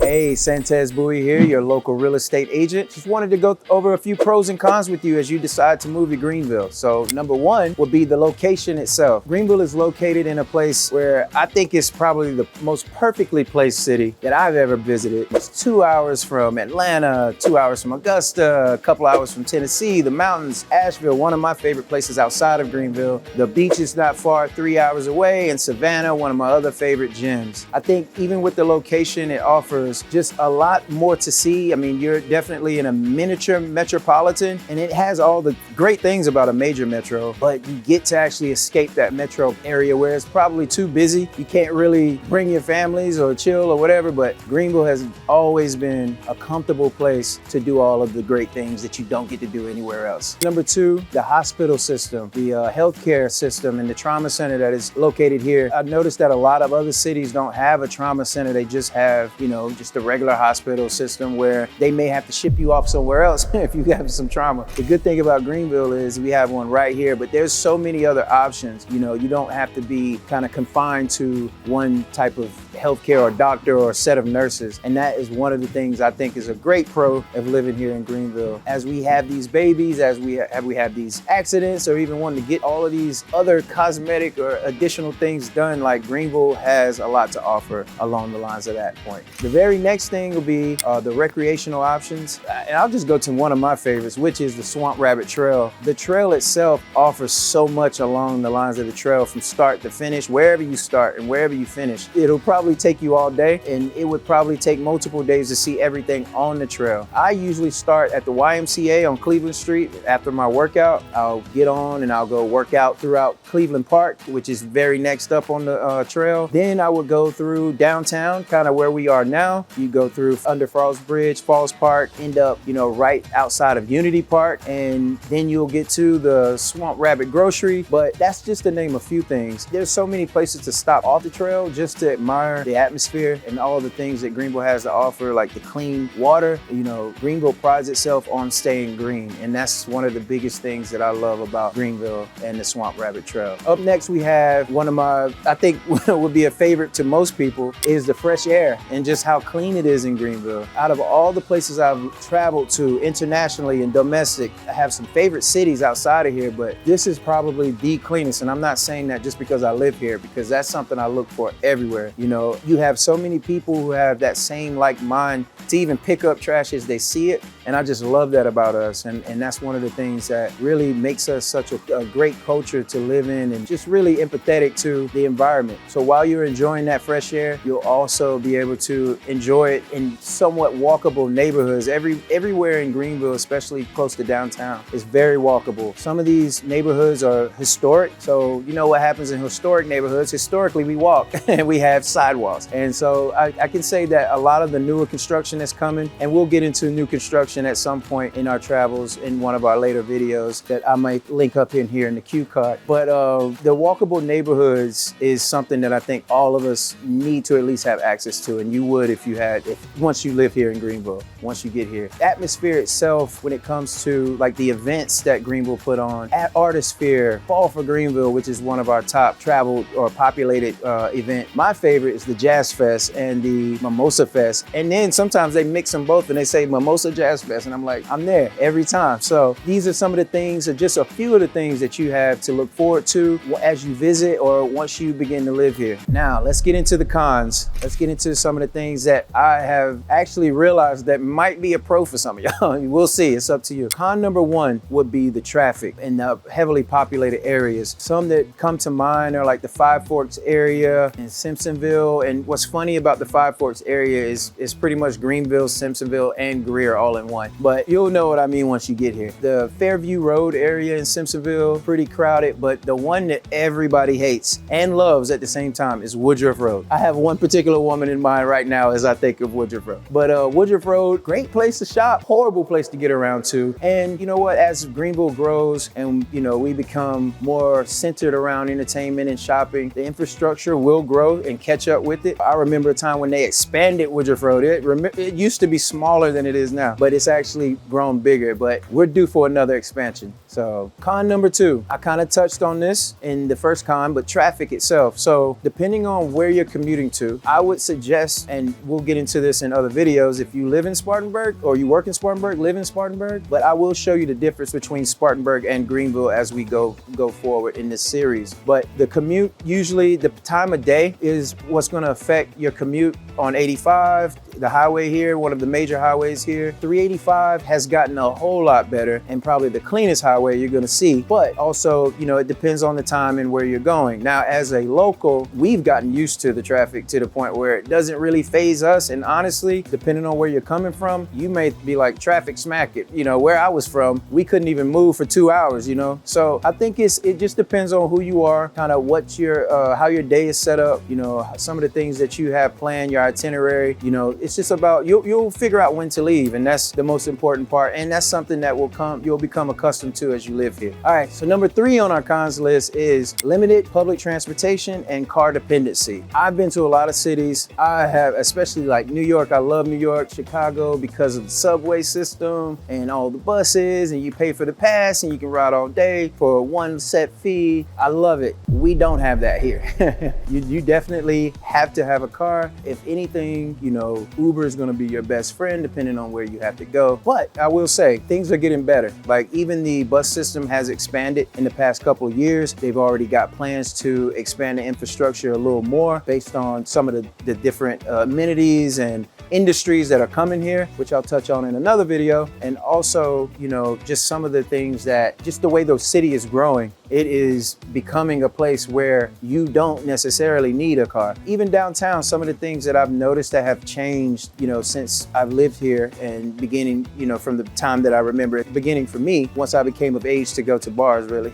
Hey, Santez Bowie here, your local real estate agent. Just wanted to go over a few pros and cons with you as you decide to move to Greenville. So number one would be the location itself. Greenville is located in a place where I think it's probably the most perfectly placed city that I've ever visited. It's 2 hours from Atlanta, 2 hours from Augusta, a couple hours from Tennessee, the mountains, Asheville, one of my favorite places outside of Greenville. The beach is not far, 3 hours away, and Savannah, one of my other favorite gyms. I think even with the location, it offers just a lot more to see. I mean, you're definitely in a miniature metropolitan, and it has all the great things about a major metro, but you get to actually escape that metro area where it's probably too busy. You can't really bring your families or chill or whatever, but Greenville has always been a comfortable place to do all of the great things that you don't get to do anywhere else. Number two, the hospital system, the healthcare system and the trauma center that is located here. I've noticed that a lot of other cities don't have a trauma center. They just have, just a regular hospital system where they may have to ship you off somewhere else if you have some trauma. The good thing about Greenville is we have one right here, but there's so many other options. You don't have to be kind of confined to one type of healthcare or doctor or set of nurses. And that is one of the things I think is a great pro of living here in Greenville. As we have these babies, as we have these accidents, or even wanting to get all of these other cosmetic or additional things done, like Greenville has a lot to offer along the lines of that point. The very next thing will be the recreational options. And I'll just go to one of my favorites, which is the Swamp Rabbit Trail. The trail itself offers so much along the lines of the trail from start to finish. Wherever you start and wherever you finish, it'll probably take you all day, and it would probably take multiple days to see everything on the trail. I usually start at the YMCA on Cleveland Street. After my workout, I'll get on and I'll go work out throughout Cleveland Park, which is very next up on the trail. Then I would go through downtown, kind of where we are now. You go through under Falls Bridge, Falls Park, end up, right outside of Unity Park, and then you'll get to the Swamp Rabbit Grocery. But that's just to name a few things. There's so many places to stop off the trail just to admire the atmosphere and all the things that Greenville has to offer, like the clean water. Greenville prides itself on staying green, and that's one of the biggest things that I love about Greenville and the Swamp Rabbit Trail. Up next, we have one of my, I think would be a favorite to most people, is the fresh air and just how clean it is in Greenville. Out of all the places I've traveled to internationally and domestic, I have some favorite cities outside of here, but this is probably the cleanest. And I'm not saying that just because I live here, because that's something I look for everywhere. You have so many people who have that same like mind to even pick up trash as they see it. And I just love that about us. And that's one of the things that really makes us such a great culture to live in, and just really empathetic to the environment. So while you're enjoying that fresh air, you'll also be able to enjoy it in somewhat walkable neighborhoods. Everywhere in Greenville, especially close to downtown, is very walkable. Some of these neighborhoods are historic. So you know what happens in historic neighborhoods? Historically, we walk and we have sidewalks. And so I can say that a lot of the newer construction that's coming, and we'll get into new construction at some point in our travels in one of our later videos that I might link up in here in the cue card. But the walkable neighborhoods is something that I think all of us need to at least have access to, and you would if once you live here in Greenville, once you get here. Atmosphere itself, when it comes to like the events that Greenville put on, at Artisphere, Fall for Greenville, which is one of our top traveled or populated event. My favorite is the Jazz Fest and the Mimosa Fest. And then sometimes they mix them both and they say Mimosa Jazz Fest, and I'm like, I'm there every time. So these are some of the things, or just a few of the things that you have to look forward to as you visit or once you begin to live here. Now, let's get into the cons. Let's get into some of the things that I have actually realized that might be a pro for some of y'all. We'll see, it's up to you. Con number one would be the traffic in the heavily populated areas. Some that come to mind are like the Five Forks area and Simpsonville. And what's funny about the Five Forks area is pretty much Greenville, Simpsonville, and Greer all in one. But you'll know what I mean once you get here. The Fairview Road area in Simpsonville, pretty crowded, but the one that everybody hates and loves at the same time is Woodruff Road. I have one particular woman in mind right now as I think of Woodruff Road. But Woodruff Road, great place to shop, horrible place to get around to. And you know what, as Greenville grows and we become more centered around entertainment and shopping, the infrastructure will grow and catch up with it. I remember a time when they expanded Woodruff Road. It used to be smaller than it is now, but it's actually grown bigger, but we're due for another expansion. So con number 2, I kind of touched on this in the first con, but traffic itself. So depending on where you're commuting to, I would suggest, and we'll get into this in other videos, if you live in Spartanburg or you work in Spartanburg, live in Spartanburg, but I will show you the difference between Spartanburg and Greenville as we go forward in this series. But the commute, usually the time of day is what's going to affect your commute on 85, the highway here, one of the major highways here. 385 has gotten a whole lot better and probably the cleanest highway you're gonna see. But also, you know, it depends on the time and where you're going. Now, as a local, we've gotten used to the traffic to the point where it doesn't really faze us. And honestly, depending on where you're coming from, you may be like, traffic smack it. You know, where I was from, we couldn't even move for 2 hours, you know? So I think it just depends on who you are, kind of what your, how your day is set up, you know, some of the things that you have planned, your itinerary, you know, it's just about, you'll figure out when to leave. And that's the most important part. And that's something that you'll become accustomed to as you live here. All right, so number 3 on our cons list is limited public transportation and car dependency. I've been to a lot of cities. I have, especially like New York. I love New York, Chicago, because of the subway system and all the buses, and you pay for the pass and you can ride all day for one set fee. I love it. We don't have that here. You definitely have to have a car. If anything, you know, Uber is going to be your best friend depending on where you have to go. But I will say things are getting better. Like even the bus system has expanded in the past couple of years. They've already got plans to expand the infrastructure a little more based on some of the different amenities and industries that are coming here, which I'll touch on in another video. And also, you know, just some of the things that, just the way the city is growing, it is becoming a place where you don't necessarily need a car. Even downtown, some of the things that I've noticed that have changed, you know, since I've lived here and beginning, you know, from the time that I remember it beginning for me, once I became of age to go to bars, really.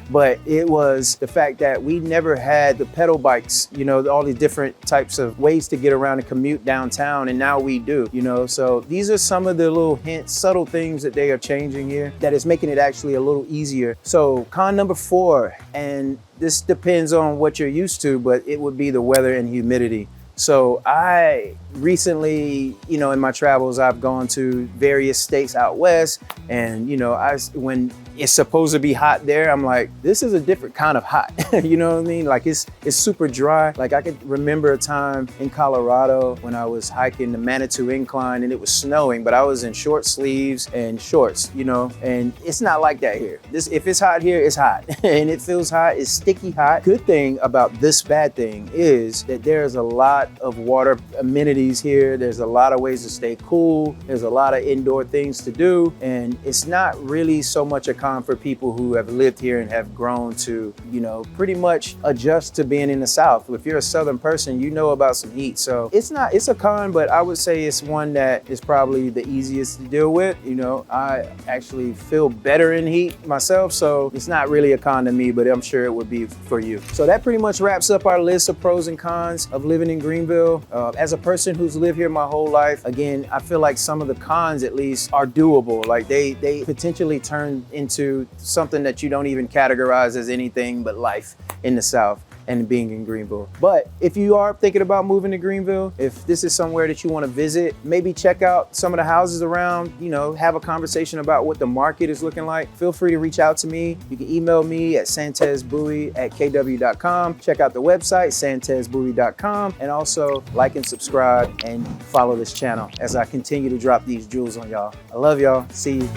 But it was the fact that we never had the pedal bikes, you know, all these different types of ways to get around and commute downtown, and now we do, you know. So these are some of the little hints, subtle things that they are changing here that is making it actually a little easier. So con number 4, and this depends on what you're used to, but it would be the weather and humidity. So I recently, you know, in my travels, I've gone to various states out west, and, you know, when it's supposed to be hot there, I'm like, this is a different kind of hot. You know what I mean? Like it's super dry. Like I could remember a time in Colorado when I was hiking the Manitou Incline and it was snowing, but I was in short sleeves and shorts, you know, and it's not like that here. If it's hot here, it's hot and it feels hot, it's sticky hot. Good thing about this bad thing is that there's a lot of water amenities here. There's a lot of ways to stay cool. There's a lot of indoor things to do. And it's not really so much a con for people who have lived here and have grown to, you know, pretty much adjust to being in the South. If you're a Southern person, you know about some heat. So it's a con, but I would say it's one that is probably the easiest to deal with. You know, I actually feel better in heat myself, so it's not really a con to me, but I'm sure it would be for you. So that pretty much wraps up our list of pros and cons of living in Greenville. As a person who's lived here my whole life, again, I feel like some of the cons at least are doable. Like they potentially turn into something that you don't even categorize as anything but life in the South and being in Greenville. But if you are thinking about moving to Greenville, if this is somewhere that you want to visit, maybe check out some of the houses around, you know, have a conversation about what the market is looking like. Feel free to reach out to me. You can email me at santezbowie@kw.com. Check out the website, santezbowie.com, and also like and subscribe and follow this channel as I continue to drop these jewels on y'all. I love y'all. See you.